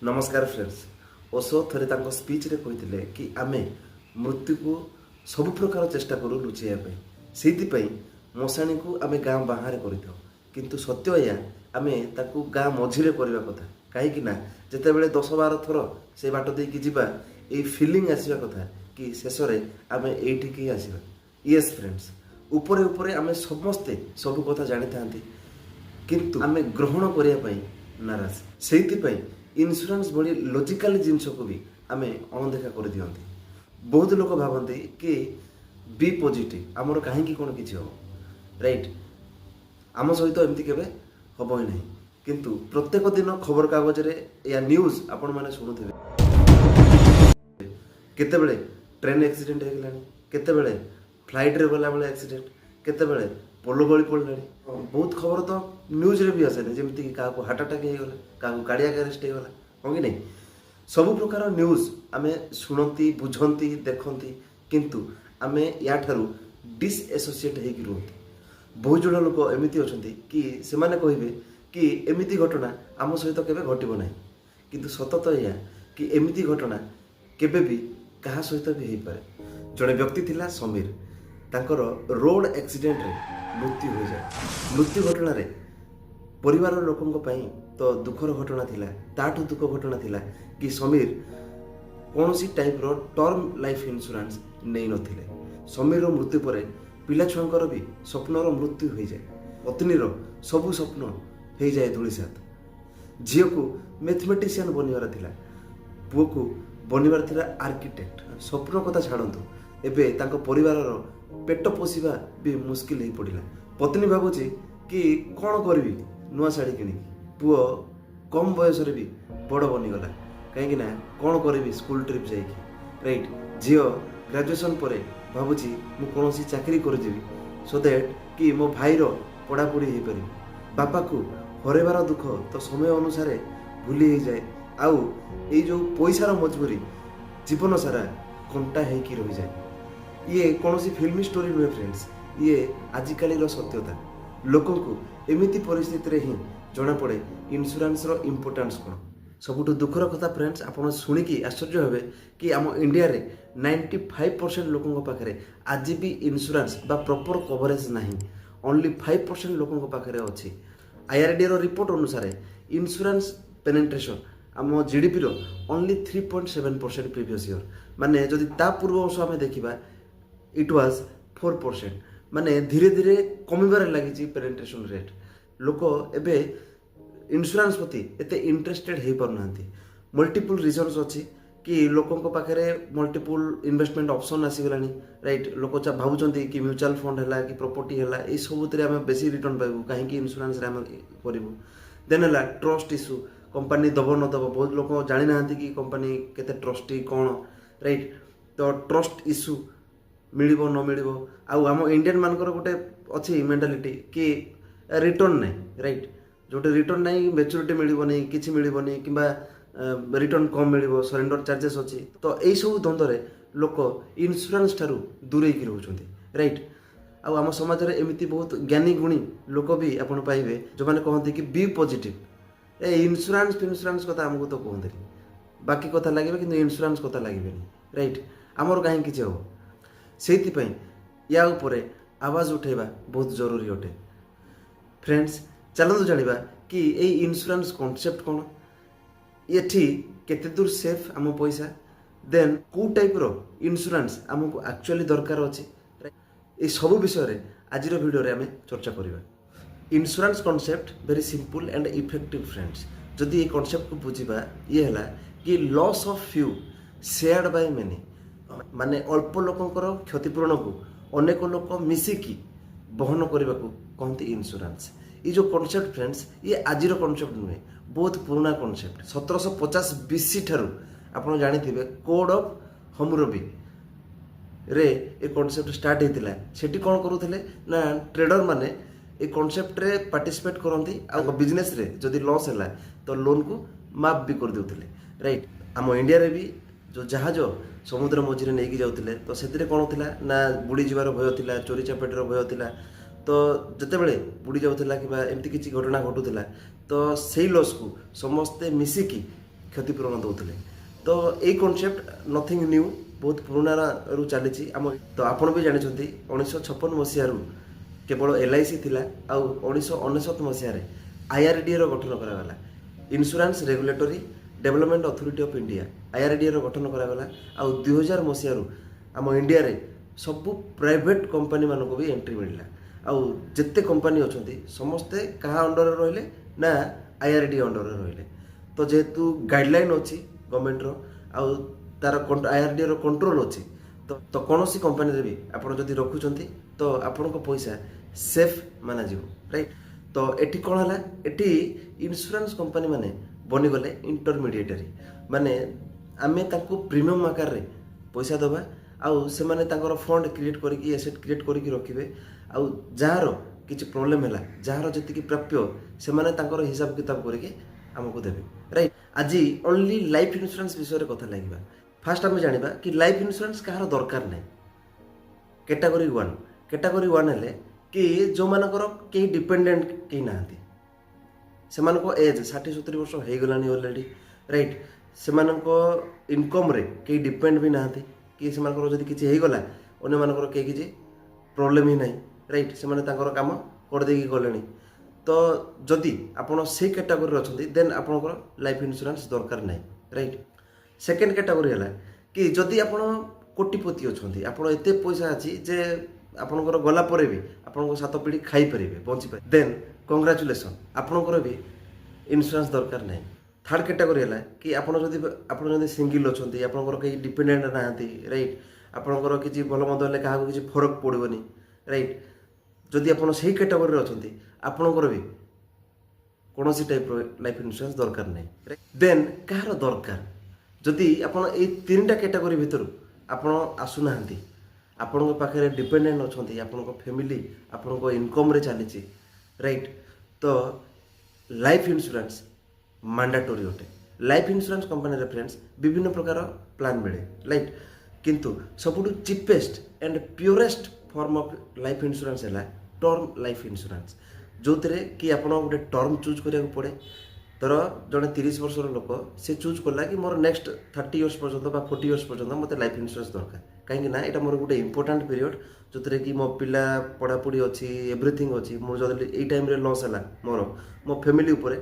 नमस्कार फ्रेंड्स। ओशो थे स्पीच रे कहते कि आमे मृत्यु को सब प्रकार चेष्टा करूँ लुचाइवाई से मशाणी को आमे गाँ बाहर किंतु सत्य या आमे ताकू गाँ मझिरे करवा कथा कहीं जिते बड़े 10-12 थर से बाट देकी जीवा ये फिलिंग आसवा कथा कि शेष में आम ये आसवा। यस फ्रेंड्स, उपरे उपरे आमे समस्ते सब कथा जानी था किंतु आमे ग्रहण करने नाराज से इन्शुरांस भली लॉजिकल जिनस को भी आमे अणदेखा कर दियंती। बहुत लोग भावती कि बी पॉजिटिव आमर कहीं कौन किसी हम राइट आम सहित एमती केवे हम ही नहीं किंतु प्रत्येक दिन खबर कागज या न्यूज आपण मैंने शुणुवे केतेबेले ट्रेन एक्सीडेंट हो गलानी केतेबेले फ्लाइट रे गला बेले एक्सीडेंट केतेबेले पोलो गली पड़ला बहुत खबर तो न्यूज रे भी आसेनी जमती कि क्या हार्ट अटैक हो गला क्या कार्डियक अरेस्ट हो गला हाँ कि नहीं सब प्रकार न्यूज आमे शुणती बुझंती देखती किंतु आमे या ठारू डिसएसोसिएट होगी रुहती। बहुत जन लोक एमती अच्छा कि से कहे कि एमती घटना आम सहित केवे घटब ना किंतु सत तो यह कि एमती घटना केवे भी कहा सहित भी हो पारे। जड़े व्यक्ति थिला समीर तांकर रोड एक्सीडेंट रे मृत्यु हो जाए। मृत्यु घटना रे परिवार लोकों तो दुखर घटना थिला ताठू दुख घटना थिला कि समीर कौन सी टाइप रो टर्म लाइफ इंश्योरेंस नहीं नथिले। समीर रो मृत्यु पर पिला छुआंकर भी स्वप्नर मृत्यु हो जाए। पत्नीर सबू स्वप्न हो जाए धूलिसात। झील को मैथमेटिशियन बनवार थिला पुओ को बनवार थिला आर्किटेक्ट। स्वप्न कथा छाड़तु एबे तांको परिवार पेट पोषा भी मुस्किल हो पड़ा। पत्नी भावुची कि कौन करी नुआ शाढ़ी किणी पुओ कम बयस भी बड़ बनीगला कहीं कौन करी स्कूल ट्रिप जाइए राइट। झील ग्रेजुएशन पर भावुची मु कौन चाकरी करजी सो दैट कि मो भाईर पढ़ापढ़ी हो पार। बापा को हरैबार दुख तो समय अनुसार भूली हो जाए आउ ये जो पैसार मजबूरी जीवन सारा कंटा होकी रही जाए। ये कौन सी फिल्मी स्टोरी नुहे फ्रेंड्स, ये आजिकल सत्यता। लोक एमती परिस्थिति ही जना पड़े इन्शुरांस रो इम्पोर्टेंस कौन। सबुठ दुखर कथा फ्रेंड्स आपड़ शुणिकी आश्चर्य हे कि आम इंडिया रे 95% लोकों पाखे आज भी इन्शुरांस बा प्रॉपर कवरेज नहीं। ओनली 5% लोकों पाखे अच्छी। IRDA रो रिपोर्ट अनुसार इन्शुरांस पेनिट्रेशन आम जीडीपी रो ओनली 3.7% प्रीवियस ईयर माने जदि ता पूर्व वर्ष आम देखा इट वाज 4% माने धीरे धीरे कमिबार लगी पेनिट्रेशन रेट। लोक एबे इन्शुरांस प्रति एते इंटरेस्टेड हो पारना। मल्टीपल रीजन्स अच्छी कि लोकों पाखे मल्टीपल इन्वेस्टमेंट ऑप्शन आसीगलानी राइट। लोक भावुंट कि म्यूचुअल फंड है कि प्रॉपर्टी है ये सबुत आम बेसी रिटर्न पाइबू कहीं इन्शुरांस करूँ। देन है ट्रस्ट इश्यू कंपनी दब न दब बहुत लोग जानी ना कि कंपनी केते ट्रस्टी कौन राइट। तो ट्रस्ट इश्यू मिलिबो न मिलिबो आउ आम इंडियन मानकर गोटे अच्छी मेंटालिटी कि रिटर्न नहीं राइट। जोटे रिटर्न नहीं मैच्योरिटी मिलबनी किसी मिलबनी कि रिटर्न कम मिल सरेंडर चार्जेस अच्छी। तो यही सब द्वंद्व लोक इन्शुरांस ठारू दूरे रोचते राइट। आम समाज में एमती बहुत ज्ञानी गुणी लोक भी आपड़ पाइबे जो मैंने कहते कि बी पॉजिटिव ए इन्शुरांस कथा आमको तो कहते बाकी कथा लगे कि इन्शुरांस कथा लगे राइट। आमर कहीं किसी हम से या उपरे आवाज उठेबा बहुत जरूरी अटे। फ्रेंड्स चलते जानिबा कि ये इन्शुरांस कॉन्सेप्ट कौन ये केते दूर सेफ आम पैसा देन को टाइप रो इन्शुरांस आमको एक्चुअली दरकार अच्छी ये सब विषय आज वीडियो रे आम चर्चा करवा। Insurance concept very simple and effective friends. जदि ये कॉन्सेप्ट को बुझा ये है कि loss of few shared by many माने अल्प लोकंकर क्षतिपूरण को अनेक लोक मिसिकी बहन करने को कहते इन्शुरांस। ये जो कॉन्सेप्ट फ्रेंड्स ये आज कॉन्सेप्ट नुहे बहुत पुराना कॉन्सेप्ट 1750 BC ठारू आपड़ जानी कोड ऑफ हम्मुरबी रे ये कॉन्सेप्ट स्टार्ट होता सेठी कौन करुले ना ट्रेडर माने ये कॉन्सेप्ट रे पार्टिसिपेट करती आ बिजनेस रे जदि लॉस है तो लोन को माफ भी कर देउथिले राइट। आम इंडिया रे भी जो जहाज समुद्र मझिरे नहीं जाऊे तो से कौन थी ना बुड़ी जीवार भय था चोरी चपेटर भय था। तो जितेबले बुड़ी जाऊला कि एमती किसी घटना घटूला तो से लॉस को समस्ते मिसिकी क्षतिपूरण दौले तो यही कॉन्सेप्ट नथिंग न्यू बहुत पुराना रु चली आम तो आपण भी जानते 1956 मसीह केवल LIC थिला आउ 1999 मसीह IRDA रो गठन करागला insurance regulatory development authority of India IRDA रो गठन करागला आउ 2000 मसीह आम इंडिया रे सब प्राइवेट कंपनी मानको भी एंट्री मिलला आउ जिते कंपनी अछंती समस्ते कहा अंडर रहिले ना IRDA अंडर रहिले तो जेहेतु गाइडलाइन अच्छी गवर्नमेंट रो आउ तार IRDA रो कंट्रोल अच्छी तो कौन सी कंपनी रे भी आपण जदि रखुचंती तो आपण को पैसा सेफ माना जीव राइट तो एटी कौन है एटी इंश्योरेंस कंपनी माने बनी गले इंटरमीडिएटरी माने आमे ताको प्रीमियम आकार रे पैसा दबा आउ से माने तांकर फंड क्रिएट करिकी एसेट क्रिएट करिकी रखिबे आउ जार किछि प्रॉब्लम हैला जार जति की प्राप्य से माने तांकर हिसाब किताब करिके हमको देबे राइट आज ओनली लाइफ इंश्योरेंस विषय रे कथा लागिबा फास्ट आम जानिबा कि लाइफ इंश्योरेंस कहार दरकार नै कैटेगरी 1 हेले कि जो मानकर के डिपेंडेंट के नांती से मानको एज 60-70 वर्ष हो गलानी ऑलरेडी राइट से मानको इनकम रे के डिपेंड भी नांती कि से मानकर जदी किछि हे गला अन्य मानकर के किछि प्रॉब्लम ही नाही राइट से माने तांकर काम कर देकी गलेनी तो जदि आपण से कैटेगरी रे अछंती देन आपनकर लाइफ इंश्योरेंस दरकार नाही राइट सेकेंड कैटेगरी है कि जदि आपण कोटिपति अछंती आपण एते पैसा अछि जे आपनकर गला परे भी आपनको 7 पीढ़ी खाई परिबे बंची पारे देन कांग्रेचुलेशन आपनकर भी इंश्योरेंस दरकार नाही थर्ड कैटेगरी है कि जदि सिंगल अछंती आपनकर के डिपेंडेंट नाहंती राइट आपनकर किछि भल मद ले काहा किछि फरक पड़बनी राइट जदि आपण सही कैटेगरी रे अछंती आपनकर भी कोनोसी टाइप रो लाइफ इंश्योरेंस दरकार नाही देन कहार दरकार जदि आपण ए तीनटा कैटेगरी भितर आपण आसुनाहांती आपनको पाखे डिपेंडेंट अछंती आपनको फैमिली आपनको इनकम रे चलीची राइट तो लाइफ इंश्योरेंस मैंडेटरी अटे लाइफ इंश्योरेंस कंपनी रे फ्रेंड्स विभिन्न प्रकार प्लान मिले राइट किंतु सबुठु cheapest and purest form of life insurance है टर्म लाइफ इंश्योरेंस जो कि आपण गोटे टर्म चूज करिया पड़े तर जड़े 30 वर्ष लोक से चूज कला कि मोर नेक्स्ट 30 इयर्स पर्यंत 40 इयर्स पर्यंत मत लाइफ इंश्योरेंस दरकार कहीं ना यहाँ मोर गोटे इंपोर्टाट पीरियड जो कि मो पिला पढ़ापढ़ी अच्छी एवरीथिंग अच्छी मोर जब ये टाइम लॉस है मोर मो फैमिली उपरे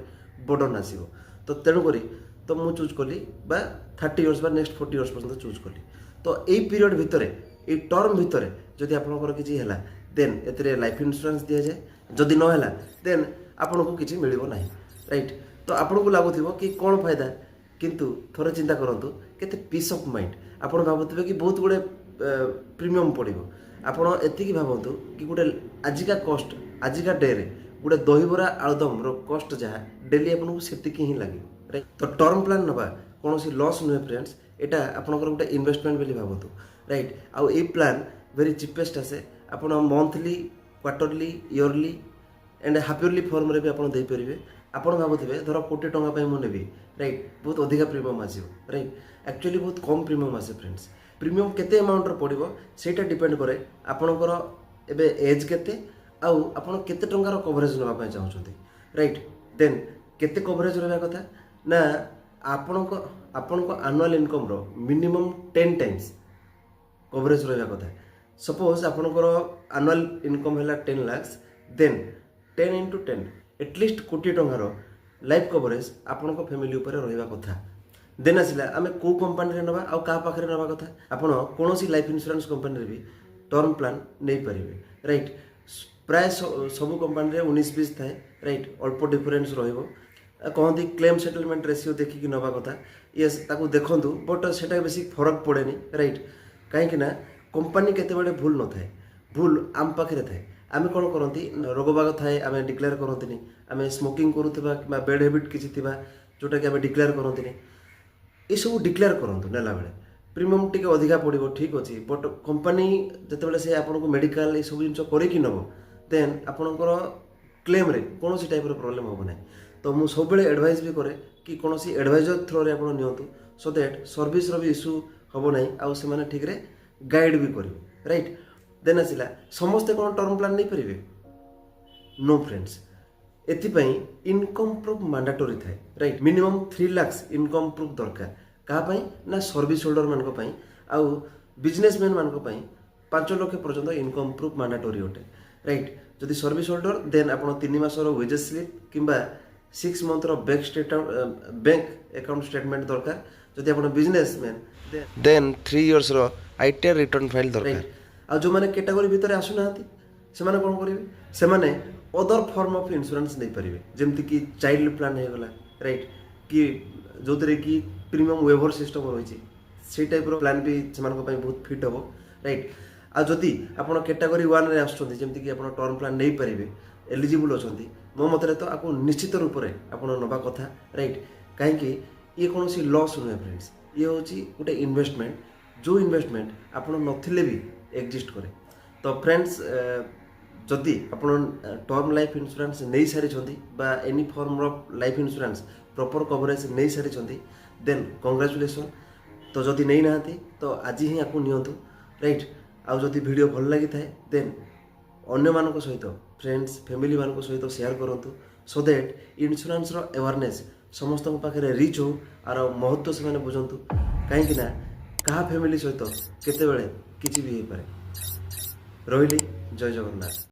बर्डन आसो तो तेणुक तो मुझे चूज कली 30 इयर्स नेक्स्ट 40 इयर्स पर्यंत चूज कली तो यही पीरियड भितर ये टर्म भितर जदि आपंकर किसी है देन ए लाइफ इंश्योरेंस दि जाए जदि नहला देन आपन को किसी मिल ना राइट तो आपन को लगुव कि कौन फायदा किंतु थोड़े चिंता करूँ केते पीस ऑफ माइंड आपन भावुवे कि बहुत गुड़े प्रीमियम पड़ो आपड़ एति भावतु कि गोटे आजिका कस्ट आजिका डे रे गोटे दहीबरा आलुदम कस्ट जहाँ डेली आपको से ही लगे राइट तो टर्म प्लान नवा कौन लॉस नुहे फ्रेंड्स यहाँ आपंकर गोटे इन्वेस्टमेंट बोली भावतु राइट आउ ए प्लान वेरी चिपेस्ट आसे आप monthly quarterly yearly and half yearly form रे भी आप देपारे आप भावुवे धर 1 कोटी टंका मुझे नेबी राइट बहुत अधिका प्रीमियम आसो राइट एक्चुअली बहुत कम प्रीमियम आसे फ्रेंड्स प्रीमियम केते अमाउंट पड़ो सेटा डिपेंड करे आपणकर एबे एज केते आउ आपण केते टंकार कवरेज नापा चाहते राइट देन केते कवरेज रहा कथा ना आपणको एनुअल इनकम रो मिनिमम 10 टाइम्स कवरेज रहा कथा सपोज आपणकर एनुअल इनकम है 10 लाख देन 10 into 10 एटलिस्ट 1 कोटी टंकार लाइफ कवरेज आपण फैमिली उपर रहा कथा देन आसला आम कौ कंपानी नवा आउ क्या पाखे नवा कथा आपड़ कौन लाइफ इंश्योरेंस कंपानी भी टर्म प्लान नहीं पारे राइट प्राय सब कंपानी 19-20 थाए राइट अल्प डिफरेन्स कहती क्लेम सेटलमेंट रेशियो देखिकी नवा कथा ये देखूँ बट से बेसी फरक पड़े राइट कहीं कंपानी केते भूल न थाए भूल आम पाखे थाए आम कौन करती रोग बाग थाए आम डिक्लेयर करती आम स्मोकिंग करुवा कि बेड हैबिट किसी जोटा कि आम डिक्लेयर करती ये सब डिक्लेयर करूँ नेला बेले प्रीमियम टी अधिका पड़ो ठीक अच्छे बट कंपानी जिते से आपको मेडिकल ये सब जिन करके नब देन आपणकर क्लेम रे कौन टाइप प्रोब्लेम हम ना तो मुझे सब एडवाइस भी करे कि कौन एडवाइजर थ्रो रे आप नियंतु सो दैट सर्विस रो भी इश्यू हम ना आउ से ठीक रे गाइड भी करेंगे राइट देन आसला समस्ते कौन टर्म प्लान नहीं पारे नो फ्रेंड्स एथिपाई इनकम प्रूफ मैंडेटरी थाए right minimum 3 lakh income proof दरकार क्या ना सर्विस होल्डर मान आउ बिजनेसमैन मान 5 लाख पर्यंत इनकम प्रूफ मैंडेटरी अटे राइट जदि सर्विस होल्डर देन आप 3 मासर वेजेस स्लिप किंबा 6 मंथर बैंक अकाउंट स्टेटमेंट दरकार जदि आप businessman then 3 years ITR return file दरकार आ जो माने कैटेगरी भितर आसुना से कौन करेंगे से अदर फॉर्म ऑफ इंश्योरेंस नहीं पारे जमती कि चाइल्ड प्लान हो गला राइट कि जो कि प्रीमियम वेवर सिस्टम रही से टाइप प्लान भी से बहुत फिट हम राइट आ जदि आप कैटेगरी 1 रे आसुँच जमती कि आप टर्म प्लान नहीं पारे एलिजिबल अच्छा मो मत तो आपको निश्चित रूप से आप नवा कथा राइट कहीं ये कौन सी लॉस नुहे फ्रेंड्स ये हूँ गोटे इन्वेस्टमेंट जो इन्वेस्टमेंट आप नथिले भी एक्जिस्ट करे तो फ्रेंड्स जदि आप टर्म लाइफ इंश्योरेंस नहीं सारी any form of life insurance proper coverage नहीं सारी देन कंग्रेचुलेसन तो जदि नहीं ना तो आज ही आपको नियंतु राइट आउ जदि वीडियो भल लगी थाए देन अन्य मानक सहित फ्रेंड्स फैमिली मानक सहित शेयर करूँ सो दैट इंश्योरेंस रो अवेयरनेस समस्त पाखे रिच हो आर महत्व से बुझंतु कहीं क्या फैमिली सहित केते बेले किछि भी हो पारे रही जय जगन्नाथ।